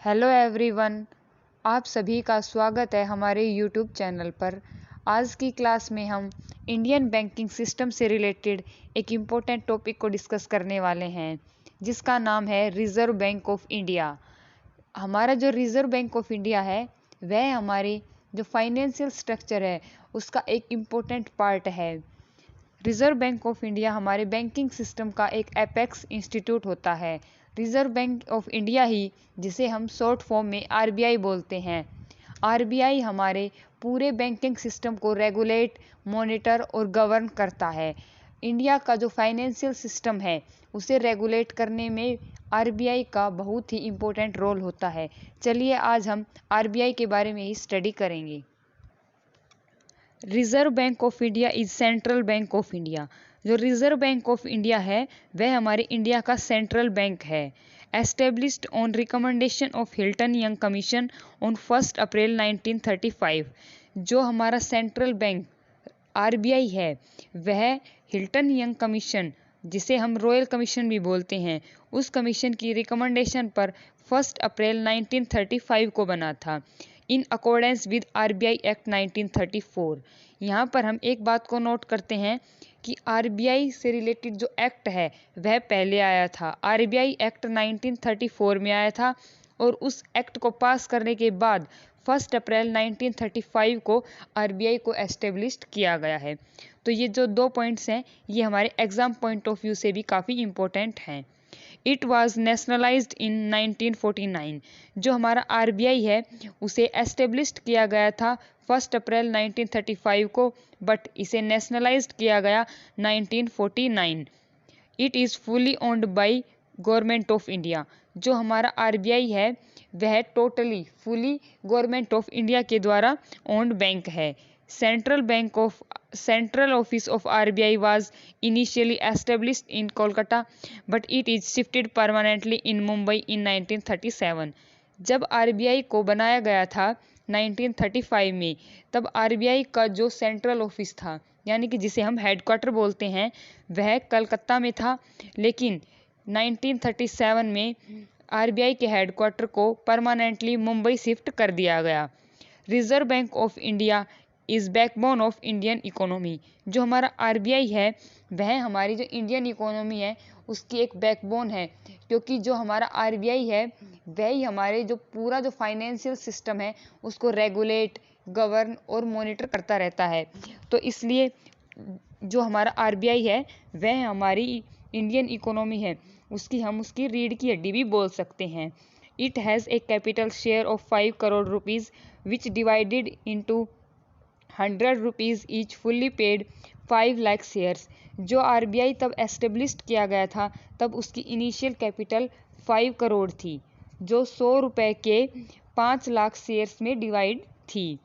Hello everyone, आप सभी का स्वागत है हमारे यूट्यूब चैनल पर। आज की क्लास में हम इंडियन बैंकिंग सिस्टम से रिलेटेड एक इम्पोर्टेंट टॉपिक को डिस्कस करने वाले हैं, जिसका नाम है रिज़र्व बैंक ऑफ इंडिया। हमारा जो रिज़र्व बैंक ऑफ इंडिया है वह हमारे जो फाइनेंशियल स्ट्रक्चर है उसका एक इम्पोर्टेंट पार्ट है। रिज़र्व बैंक ऑफ इंडिया हमारे बैंकिंग सिस्टम का एक एपेक्स इंस्टीट्यूट होता है। रिज़र्व बैंक ऑफ इंडिया ही जिसे हम शॉर्ट फॉर्म में आरबीआई बोलते हैं। आरबीआई हमारे पूरे बैंकिंग सिस्टम को रेगुलेट, मॉनिटर और गवर्न करता है। इंडिया का जो फाइनेंशियल सिस्टम है उसे रेगुलेट करने में आरबीआई का बहुत ही इम्पोर्टेंट रोल होता है। चलिए आज हम आरबीआई के बारे में ही स्टडी करेंगे। Reserve bank of India is central bank of India. जो रिज़र्व बैंक ऑफ इंडिया है वह हमारे इंडिया का सेंट्रल बैंक है। Established on recommendation of Hilton young commission on 1 अप्रैल 1935। जो हमारा सेंट्रल बैंक आरबीआई है वह हिल्टन यंग कमीशन, जिसे हम रॉयल कमीशन भी बोलते हैं, उस कमीशन की रिकमेंडेशन पर 1 अप्रैल 1935 को बना था, in accordance with RBI act 1934। यहाँ पर हम एक बात को नोट करते हैं कि आरबीआई से रिलेटेड जो एक्ट है वह पहले आया था। आरबीआई एक्ट 1934 में आया था और उस एक्ट को पास करने के बाद 1 अप्रैल 1935 को आरबीआई को एस्टेब्लिश्ड किया गया है। तो ये जो दो पॉइंट्स हैं ये हमारे एग्जाम पॉइंट ऑफ व्यू से भी काफ़ी इम्पोर्टेंट हैं। इट वॉज नेशनलाइज्ड इन 1949। जो हमारा आरबीआई है उसे एस्टेब्लिश्ड किया गया था 1 अप्रैल 1935 को, बट इसे नेशनलाइज्ड किया गया 1949। It is fully owned by government of India. जो हमारा आरबीआई है वह totally fully government of India के द्वारा ओन्ड बैंक है। Central office of RBI was initially established in Kolkata, but it is shifted permanently in Mumbai in 1937. जब RBI को बनाया गया था 1935 में, तब आरबीआई का जो सेंट्रल ऑफिस था, यानी कि जिसे हम हेडक्वार्टर बोलते हैं, वह कलकत्ता में था। लेकिन 1937 में आरबीआई के हेडक्वार्टर को परमानेंटली मुंबई शिफ्ट कर दिया गया। Reserve bank of India is backbone of Indian economy. जो हमारा आरबीआई है वह हमारी जो इंडियन इकोनॉमी है उसकी एक बैकबोन है, क्योंकि जो हमारा आरबीआई है वह ही हमारे जो पूरा जो फाइनेंशियल सिस्टम है उसको रेगुलेट, गवर्न और मॉनिटर करता रहता है। तो इसलिए जो हमारा आरबीआई है वह हमारी इंडियन इकोनॉमी है उसकी रीढ़ की हड्डी भी बोल सकते हैं। It has a capital share of 5 crore rupees which divided into 100 rupees each, fully paid 5 lakh shares. जो आरबीआई तब एस्टेब्लिश्ड किया गया था तब उसकी इनिशियल कैपिटल 5 करोड़ थी, जो 100 रुपये के 5 लाख शेयर्स में डिवाइड थी।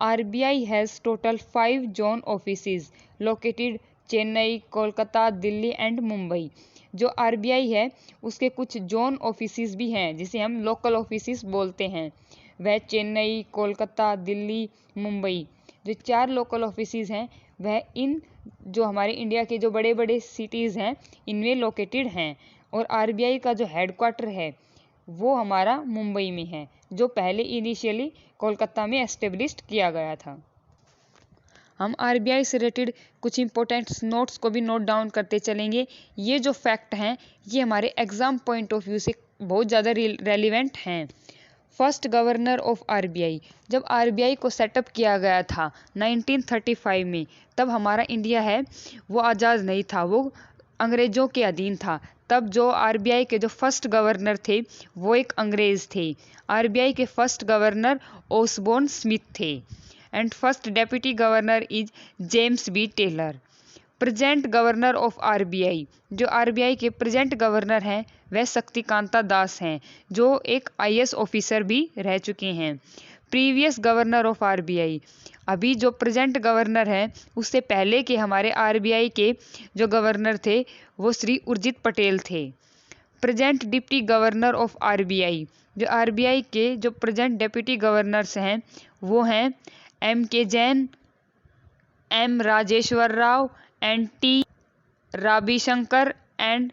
RBI has total 5 zone offices located Chennai, Kolkata, Delhi and Mumbai. जो आरबीआई है उसके कुछ जोन ऑफिसेज भी हैं जिसे हम लोकल ऑफिसेज बोलते हैं। वह चेन्नई, कोलकाता, दिल्ली, मुंबई, जो 4 लोकल ऑफिसेज हैं वह इन जो हमारे इंडिया के जो बड़े बड़े सिटीज़ हैं इनमें लोकेटेड हैं। और आरबीआई का जो हेडक्वार्टर है वो हमारा मुंबई में है, जो पहले इनिशियली कोलकाता में एस्टेब्लिश्ड किया गया था। हम आरबीआई से रिलेटेड कुछ इंपॉर्टेंट नोट्स को भी नोट डाउन करते चलेंगे। ये जो फैक्ट हैं ये हमारे एग्ज़ाम पॉइंट ऑफ व्यू से बहुत ज़्यादा रेलिवेंट हैं। First governor of RBI. जब आरबीआई को सेटअप किया गया था 1935 में, तब हमारा इंडिया है वो आज़ाद नहीं था, वो अंग्रेज़ों के अधीन था। तब जो आरबीआई के जो फर्स्ट गवर्नर थे वो एक अंग्रेज़ थे। आरबीआई के फर्स्ट गवर्नर ओसबोर्न स्मिथ थे and first deputy governor is James B Taylor. Present governor of RBI. जो आरबीआई के प्रेजेंट गवर्नर हैं वह शक्तिकांता दास हैं, जो एक आईएएस ऑफिसर भी रह चुके हैं। Previous governor of RBI. अभी जो प्रेजेंट गवर्नर हैं उससे पहले के हमारे आरबीआई के जो गवर्नर थे वो श्री उर्जित पटेल थे। Present deputy governor of RBI. जो आरबीआई के जो प्रेजेंट डिप्टी गवर्नर्स हैं वो हैं M K Jain, M Rajeshwar Rao and T Ravishankar and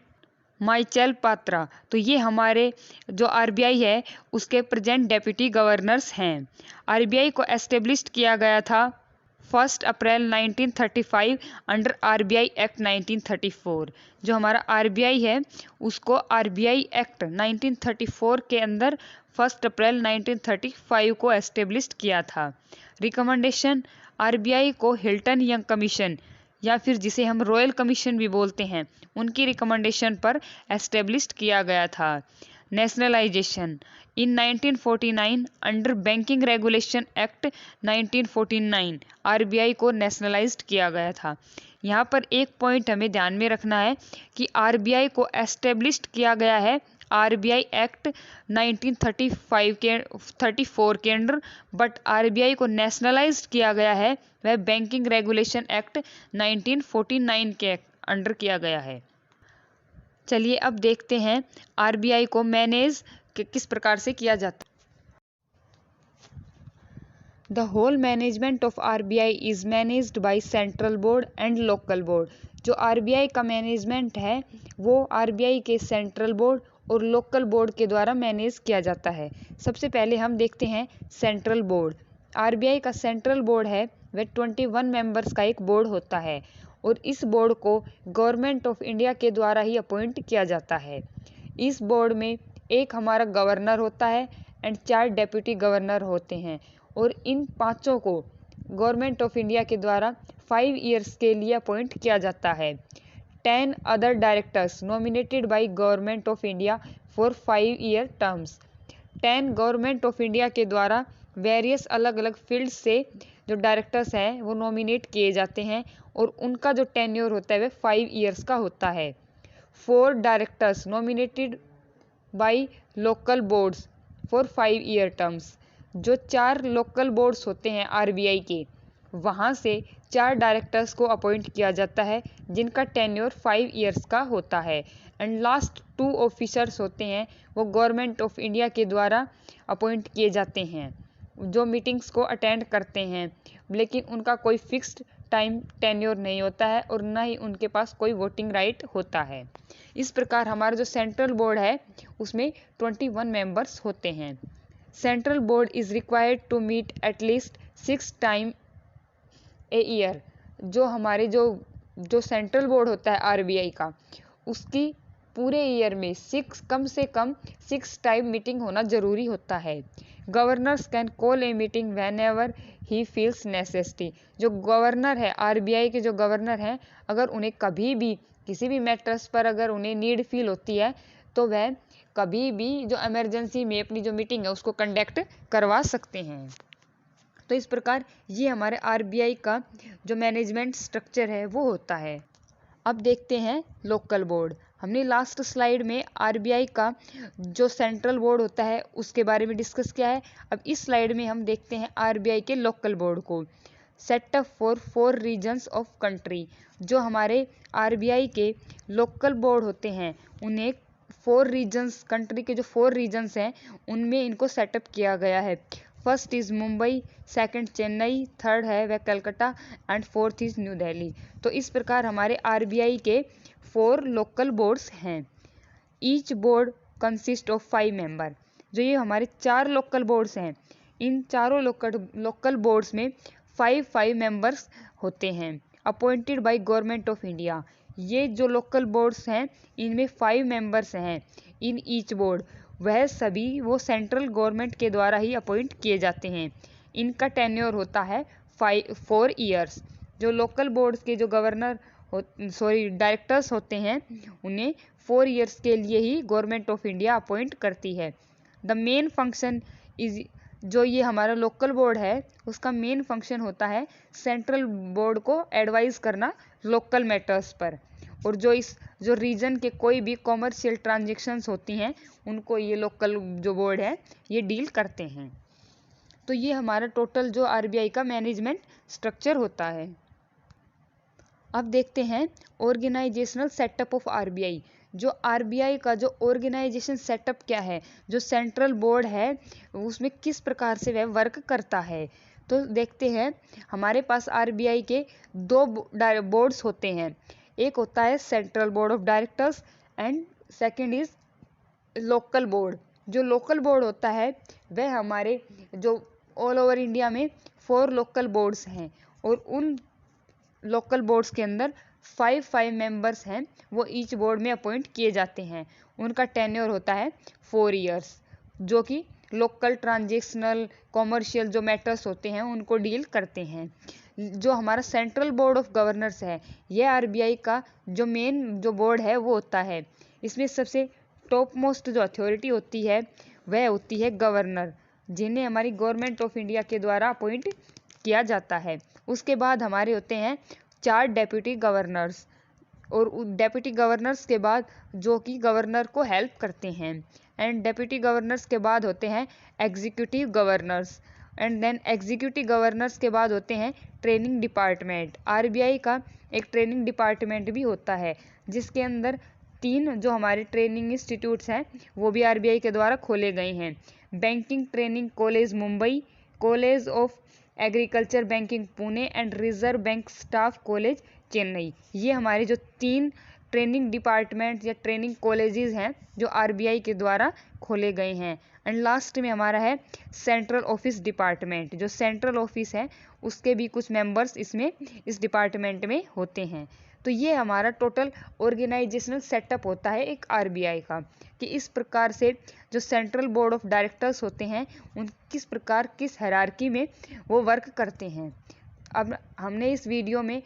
Michael Patra. तो ये हमारे जो आरबीआई है उसके प्रेजेंट डेप्यूटी गवर्नर्स हैं। आरबीआई को एस्टेब्लिश किया गया था 1 अप्रैल 1935 अंडर आरबीआई एक्ट 1934। जो हमारा आरबीआई है उसको आरबीआई एक्ट 1934 के अंदर 1 अप्रैल 1935 को एस्टेब्लिश किया था। रिकमेंडेशन, आरबीआई को हिल्टन यंग कमीशन या फिर जिसे हम रॉयल कमीशन भी बोलते हैं उनकी रिकमेंडेशन पर एस्टेब्लिश किया गया था। नेशनलाइजेशन, इन 1949 under banking regulation act 1949 RBI को नेशनलाइज्ड किया गया था। यहाँ पर एक पॉइंट हमें ध्यान में रखना है कि आरबीआई को एस्टेब्लिश किया गया है आरबीआई एक्ट 1934 के अंडर, बट आरबीआई को नेशनलाइज्ड किया गया है वह बैंकिंग रेगुलेशन एक्ट 1949 के अंडर किया गया है। चलिए अब देखते हैं आरबीआई को मैनेज किस प्रकार से किया जाता है। The whole management of RBI is managed by central board and local board. जो आरबीआई का मैनेजमेंट है वो आरबीआई के सेंट्रल बोर्ड और लोकल बोर्ड के द्वारा मैनेज किया जाता है। सबसे पहले हम देखते हैं सेंट्रल बोर्ड। आरबीआई का सेंट्रल बोर्ड है वह 21 मेंबर्स का एक बोर्ड होता है और इस बोर्ड को गवर्नमेंट ऑफ इंडिया के द्वारा ही अपॉइंट किया जाता है। इस बोर्ड में एक हमारा गवर्नर होता है एंड 4 डेप्यूटी गवर्नर होते हैं और इन पांचों को गवर्नमेंट ऑफ इंडिया के द्वारा 5 ईयर्स के लिए अपॉइंट किया जाता है। 10 other directors nominated by government of India for 5 year terms. 10 government of India के द्वारा वेरियस अलग अलग फील्ड से जो डायरेक्टर्स हैं वो नॉमिनेट किए जाते हैं और उनका जो टेन्योर होता है वह 5 ईयर्स का होता है। 4 directors nominated by local boards for 5 year terms. जो 4 लोकल बोर्ड्स होते हैं आरबीआई के वहाँ से 4 डायरेक्टर्स को अपॉइंट किया जाता है जिनका टेन्योर 5 ईयर्स का होता है। एंड लास्ट 2 ऑफिसर्स होते हैं वो गवर्नमेंट ऑफ इंडिया के द्वारा अपॉइंट किए जाते हैं जो मीटिंग्स को अटेंड करते हैं, लेकिन उनका कोई फिक्स्ड टाइम टेन्योर नहीं होता है और ना ही उनके पास कोई वोटिंग राइट होता है। इस प्रकार हमारा जो सेंट्रल बोर्ड है उसमें 21 मेंबर्स होते हैं। Central board is required to meet at least 6 time a year. जो हमारे जो सेंट्रल बोर्ड होता है आरबीआई का उसकी पूरे ईयर में कम से कम 6 टाइम मीटिंग होना जरूरी होता है। Governors can call a meeting when ever he feels necessity. जो गवर्नर है आरबीआई के जो गवर्नर हैं अगर उन्हें कभी भी किसी भी मैटर्स पर अगर उन्हें नीड फील होती है तो वह कभी भी जो इमरजेंसी में अपनी जो मीटिंग है उसको कंडक्ट करवा सकते हैं। तो इस प्रकार ये हमारे आरबीआई का जो मैनेजमेंट स्ट्रक्चर है वो होता है। अब देखते हैं लोकल बोर्ड। हमने लास्ट स्लाइड में आरबीआई का जो सेंट्रल बोर्ड होता है उसके बारे में डिस्कस किया है। अब इस स्लाइड में हम देखते हैं आरबीआई के लोकल बोर्ड को। Setup for 4 regions of country. जो हमारे आरबीआई के लोकल बोर्ड होते हैं उन्हें 4 रीजन्स, कंट्री के जो 4 रीजन्स हैं उनमें इनको सेटअप किया गया है। First is Mumbai, second Chennai, third है वह Calcutta and fourth is new Delhi. तो इस प्रकार हमारे आरबीआई के 4 लोकल बोर्ड्स हैं। Each board consist of 5 member. जो ये हमारे 4 लोकल बोर्ड्स हैं इन चारों लोकल बोर्ड्स में 5 मेंबर्स होते हैं appointed by government of India. ये जो लोकल बोर्ड्स हैं इनमें 5 मेंबर्स हैं इन ईच बोर्ड। वह सभी वो सेंट्रल गवर्नमेंट के द्वारा ही अपॉइंट किए जाते हैं। इनका टेन्योर होता है 4 ईयर्स। जो लोकल बोर्ड्स के जो डायरेक्टर्स होते हैं उन्हें 4 ईयर्स के लिए ही गवर्नमेंट ऑफ इंडिया अपॉइंट करती है। द मेन फंक्शन इज, जो ये हमारा लोकल बोर्ड है उसका मेन फंक्शन होता है सेंट्रल बोर्ड को एडवाइस करना लोकल मैटर्स पर, और जो रीजन के कोई भी कॉमर्शियल ट्रांजेक्शन्स होती हैं उनको ये लोकल जो बोर्ड है ये डील करते हैं। तो ये हमारा टोटल जो आरबीआई का मैनेजमेंट स्ट्रक्चर होता है। अब देखते हैं ऑर्गेनाइजेशनल सेटअप ऑफ आरबीआई। जो आरबीआई का जो ऑर्गेनाइजेशन सेटअप क्या है, जो सेंट्रल बोर्ड है उसमें किस प्रकार से वह वर्क करता है। तो देखते हैं हमारे पास आरबीआई के 2 बोर्ड्स होते हैं। एक होता है central board of directors and second is local board. जो लोकल बोर्ड होता है वह हमारे जो ऑल ओवर इंडिया में 4 लोकल बोर्ड्स हैं, और उन लोकल बोर्ड्स के अंदर 5 मेंबर्स हैं, वो ईच बोर्ड में अपॉइंट किए जाते हैं। उनका टेन्योर होता है 4 इयर्स, जो कि लोकल ट्रांजेक्शनल कॉमर्शियल जो मैटर्स होते हैं उनको डील करते हैं। जो हमारा सेंट्रल बोर्ड ऑफ गवर्नर्स है, यह आरबीआई का जो मेन जो बोर्ड है वो होता है। इसमें सबसे टॉप मोस्ट जो अथॉरिटी होती है वह होती है गवर्नर, जिन्हें हमारी गवर्नमेंट ऑफ इंडिया के द्वारा अपॉइंट किया जाता है। उसके बाद हमारे होते हैं 4 डेप्यूटी गवर्नर्स, और डेप्यूटी गवर्नर्स के बाद जो कि गवर्नर को हेल्प करते हैं। एंड डेप्यूटी गवर्नर्स के बाद होते हैं executive governors, and then executive governors के बाद होते हैं ट्रेनिंग डिपार्टमेंट। आरबीआई का एक ट्रेनिंग डिपार्टमेंट भी होता है, जिसके अंदर 3 जो हमारे ट्रेनिंग इंस्टीट्यूट्स हैं वो भी आरबीआई के द्वारा खोले गए हैं। Banking training college Mumbai, college of agriculture banking Pune and reserve bank staff college Chennai. ये हमारे जो 3 ट्रेनिंग डिपार्टमेंट या ट्रेनिंग कॉलेजेस हैं जो आरबीआई के द्वारा खोले गए हैं। एंड लास्ट में हमारा है सेंट्रल ऑफिस डिपार्टमेंट। जो सेंट्रल ऑफिस है उसके भी कुछ मेंबर्स इसमें इस डिपार्टमेंट में होते हैं। तो ये हमारा टोटल ऑर्गेनाइजेशनल सेटअप होता है एक आरबीआई का, कि इस प्रकार से जो सेंट्रल बोर्ड ऑफ डायरेक्टर्स होते हैं उन किस प्रकार किस हायरार्की में वो वर्क करते हैं। अब हमने इस वीडियो में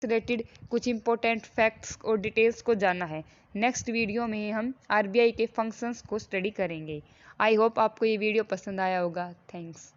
रिलेटेड कुछ इंपॉर्टेंट फैक्ट्स और डिटेल्स को जाना है। नेक्स्ट वीडियो में हम आरबीआई के फंक्शंस को स्टडी करेंगे। आई होप आपको ये वीडियो पसंद आया होगा। थैंक्स।